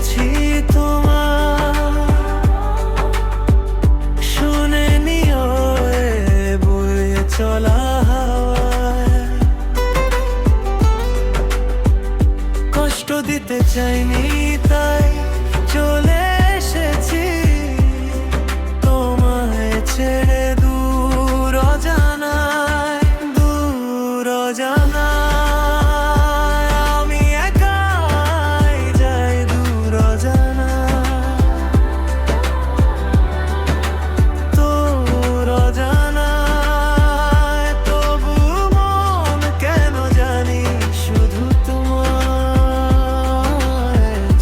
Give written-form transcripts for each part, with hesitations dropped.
বলছি তোমার, শুনে নিও এ বয়ে চলা হাওয়ায়। কষ্ট দিতে চাইনি তাই চলে এসেছি তোমায় ছেড়ে দূর অজানায়, দূর অজানায়। আমি একাই যাই দূর অজানায়, দূর অজানায়। তবু মন কেন জানি শুধু তোমায়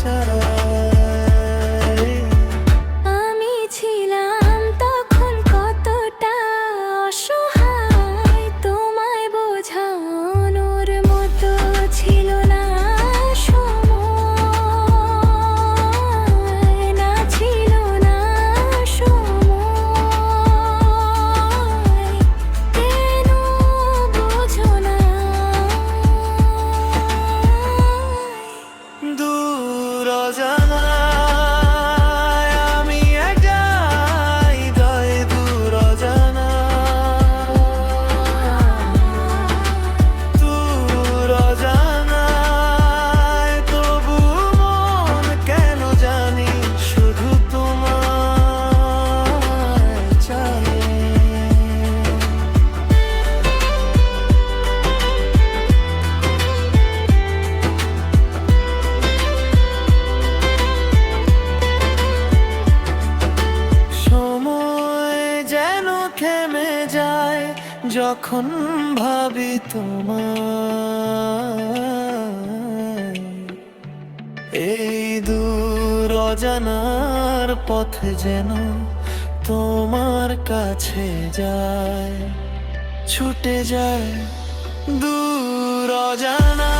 চায়। আমি ছিলাম তখন কতটা অসহায়, তোমায় বোঝানোর মতো ছিল না সময়, না ছিল না সময়। কেন বোঝো না? দূর অজানায় আমি একাই যাই দূর অজানায়, দূর অজানায়। তবু মন কেন জানি শুধু তোমায় চায়। সময় যেন থেমে যায় যখন ভাবি তোমায়। এই দূর অজানার পথে যেন তোমার কাছে যায়, ছুটে যায় দূর অজানা।